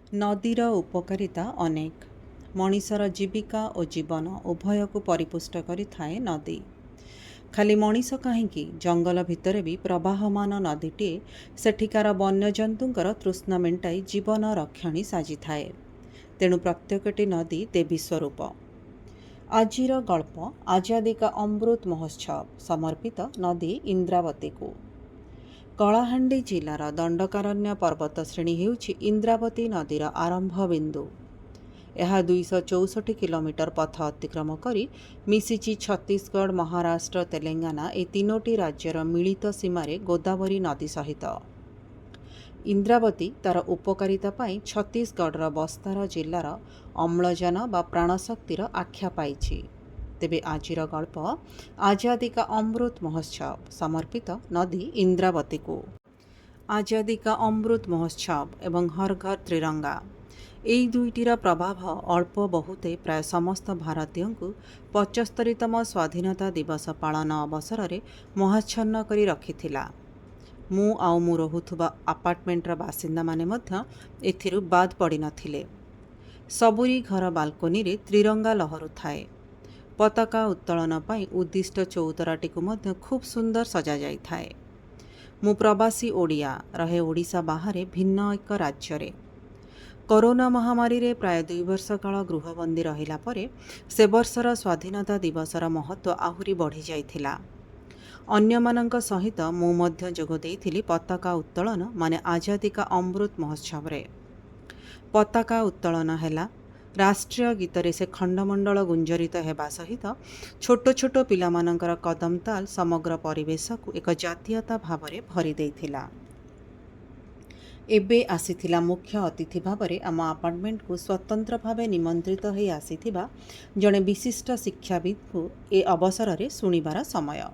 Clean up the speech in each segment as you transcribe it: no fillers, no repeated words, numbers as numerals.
नदीर उपकारिता अनेक। मनिषर जीविका और जीवन उभय को परिपुष्ट करिथाए नदी। खाली मनीष कहीं जंगल भितर भी प्रवाहमान नदीटीए सेठिकार वन्यजंतुंकर तृष्णा मेटाई जीवन रक्षणी साजि थाए। तेणु प्रत्येकटी नदी देवी स्वरूप। आजिर गल्प आजादी का अमृत महोत्सव समर्पित नदी इंद्रावती को। कलाहांडी जिलार दंडकारण्य पर्वत श्रेणी हेउछि इंद्रावती नदीर आरंभ बिंदु। यह 264 किलोमीटर पथ अतिक्रम करी मिशिछि छत्तीसगढ़, महाराष्ट्र, तेलेंगाना ए तीनोटी राज्यर मिलित सीमारे गोदावरी नदी सहित। इंद्रावती तार उपकारिता पाई छत्तीसगढ़ बस्तर जिलार अम्लजान बा प्राणशक्तिर आख्या पाइछि। तेबे आजिर गल्प आजादी का अमृत महोत्सव समर्पित नदी इंद्रावती को। आजादी का अमृत महोत्सव एवं हर घर त्रिरंगा एई दुईटीर प्रभाव अल्प बहुते प्राय समस्त भारतीय को 75तम स्वाधीनता दिवस पालन अवसर में मोहाच्छन्न करी रखिथिला। मु आउ मु रहुथुबा अपार्टमेंटर बासिंदा माने मध्य एथिरु बाद पड़ी नथिले। सबुरी घर बाल्कनी रे त्रिरंगा लहरु थाए। पताका उत्तोलन पाई उद्दिष्ट चौतराटी को मध्य खूब सुंदर सजा जाई थाए। मु प्रवासी ओडिया रहे ओडिशा बाहरे भिन्न एक राज्य रे। कोरोना महामारी रे प्राय 2 वर्ष काल गृहबंदी रहिला परे से वर्षर स्वाधीनता दिवसर महत्व आहुरी बढ़ी जाइथिला। अन्यमानंक सहित मु मध्य जोग देइथिली पताका उत्तोलन माने आजादी का अमृत महोत्सव रे। पताका उत्तोलन हैला। राष्ट्रीय गीतरे से खंडमंडल गुंजरित हेबा सहित छोट छोट पिलामानंकर कदम ताल समग्र परिवेश को एक जातीयता भावरे भरी देइथिला। एबे आसीथिला मुख्य अतिथि भावरे आम अपार्टमेंट को स्वतंत्र भावे निमंत्रित होई आसीथिबा जणे विशिष्ट शिक्षाविद को ए अवसर रे सुनिबार समय।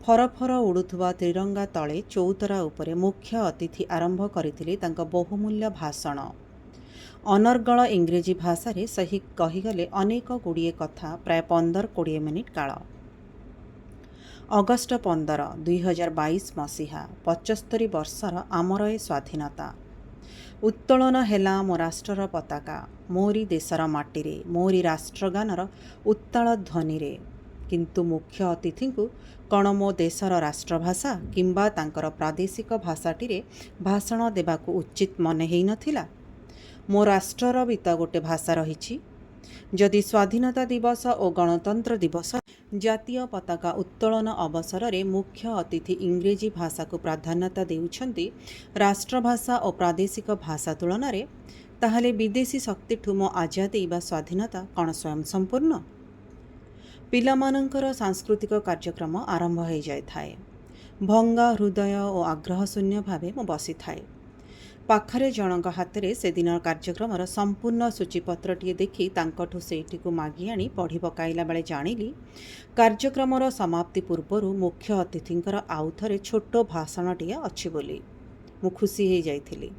फरफर उड़ुथुबा त्रिरंगा तले चौतरा उपरे मुख्य अतिथि आरंभ करथिले तांक बहुमूल्य भाषण। अनर्गल इंग्रेजी भाषा रे सही कहीगले अनेक गुड़िए कथा प्राय 15-20 मिनिट काल। अगस्ट 15, 2022 मसीहा 75 वर्षर आमर ए स्वाधीनता। उत्तोलन हेला मो राष्ट्रर पताका मोरी देशर माटी रे मोरी राष्ट्रगानर उत्ताल ध्वनि रे। किंतु मुख्य अतिथि को कण मो देशर राष्ट्रभाषा किंबा तांकर प्रादेशिक भाषाटी रे भाषण देबाकू उचित मने हेई नथिला। मो राष्ट्रर भी तो गोटे भाषा रही। जदि स्वाधीनता दिवस और गणतंत्र दिवस जातीय पताका उत्तोलन अवसर में मुख्य अतिथि इंग्रेजी भाषा को प्राधान्यता देउछंती राष्ट्रभाषा और प्रादेशिक भाषा तुलन में, ताहले विदेशी शक्ति ठुमो आजादी बा स्वाधीनता कण स्वयं संपूर्ण। पिलामानंकर सांस्कृतिक कार्यक्रम आरंभ हो जाए थाए। भंगा हृदय और आग्रह शून्य भावे मु बसी थाए। पाखरे जनक हाथ में से दिन कार्यक्रम संपूर्ण सूचीपत्रटीए देखी तांकठु सेठी को मागी आनी पढ़ी पकाइला बेले जानिली कार्यक्रम समाप्ति पूर्वर मुख्य अतिथिंकर आउ थरे छोट भाषणटीए अच्छी बोली। मु खुशी हो जाइथिली।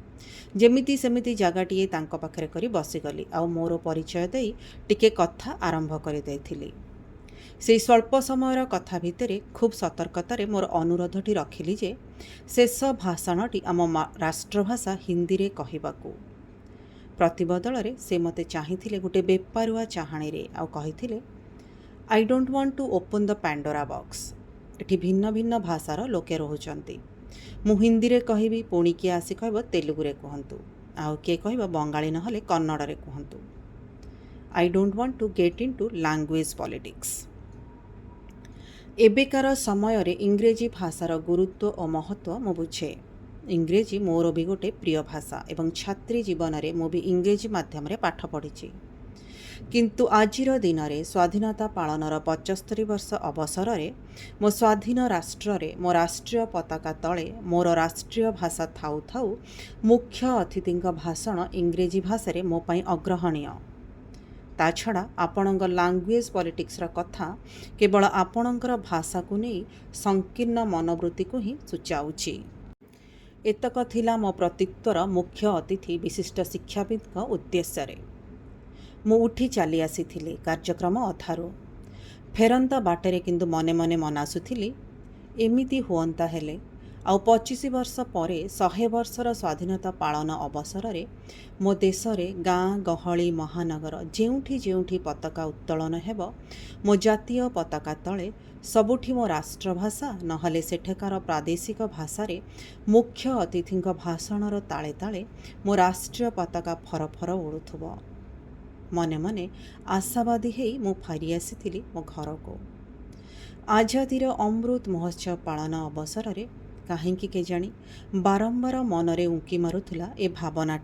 जेमिति सेमिति जगाटीए तांक पाखरे करी बसीगली आउ मोर परिचय देई टिके कथा आरंभ कर देइथिली। से स्वल्प समय कथा भितरे खूब सतर्कतार मोर अनुरोधटी रखिली जे शेष भाषणटी आम राष्ट्रभाषा हिंदी रे कहिबाकू। प्रतिबदल रे से मते चाहिथिले गोटे बेपारुआ चाहाणी रे आउ कहिथिले I don't want to open the Pandora box. एठी भिन्न भिन्न भाषार लोके रहुचंती। मु हिंदी रे कहिबी, पुणी किए आसी कहब तेलुगु रे कहंतु, आउ किए कहब बंगाली नहले कन्नड़ रे कहंतु। I don't want to get into language politics. एबेकार समय रे इंग्रेजी भाषार गुरुत्व और महत्व मु बुझे। इंग्रेजी मोर भी गोटे प्रिय भाषा एवं छात्री जीवन रे मु भी इंग्रेजी माध्यम रे पाठ पढ़ी। किंतु आजिर दिन रे स्वाधीनता पालनर 75 वर्ष अवसर रे मो स्वाधीन राष्ट्र रे मो राष्ट्रीय पताका तले मोर राष्ट्रीय भाषा थाउ थाउ मुख्य अतिथिंक भाषण इंग्रेजी भाषा रे मो पई अग्रहणीय। ता छड़ा आपणकर लैंग्वेज पॉलिटिक्स कथा केवल आपणकर भाषा को नहीं संकीर्ण मनोवृत्ति को ही सूचाऊँगी। एतक थिला मो प्रत्युत्तर मुख्य अतिथि विशिष्ट शिक्षाविद उद्देश्य रे। मु उठी चली आसीथिली कार्यक्रम अधारू। फेरंता बाटेरे किंतु मने मने मनासुथिली एमिति हुअंता हेले ଆଉ 25 ବର୍ଷ ପରେ 100 ବର୍ଷର ସ୍ୱାଧୀନତା ପାଳନ ଅବସରରେ ମୋ ଦେଶରେ ଗାଁ ଗହଳି ମହାନଗର ଯେଉଁଠି ଯେଉଁଠି ପତାକା ଉତ୍ତୋଳନ ହେବ, ମୋ ଜାତୀୟ ପତାକା ତଳେ ସବୁଠି ମୋ ରାଷ୍ଟ୍ରଭାଷା ନହେଲେ ସେଠାକାର ପ୍ରାଦେଶିକ ଭାଷାରେ ମୁଖ୍ୟ ଅତିଥିଙ୍କ ଭାଷଣର ତାଳେ ତାଳେ ମୋ ରାଷ୍ଟ୍ରୀୟ ପତାକା ଫରଫର ଉଡ଼ୁଥିବ। ମନେ ମନେ ଆଶାବାଦୀ ହେଇ ମୁଁ ଫେରି ଆସିଥିଲି ମୋ ଘରକୁ। ଆଜାଦୀର ଅମୃତ ମହୋତ୍ସବ ପାଳନ ଅବସରରେ କାହିଁକି କେଜାଣି ବାରମ୍ବାର ମନରେ ଉଙ୍କି ମାରୁଥିଲା ଏ ଭାବନା।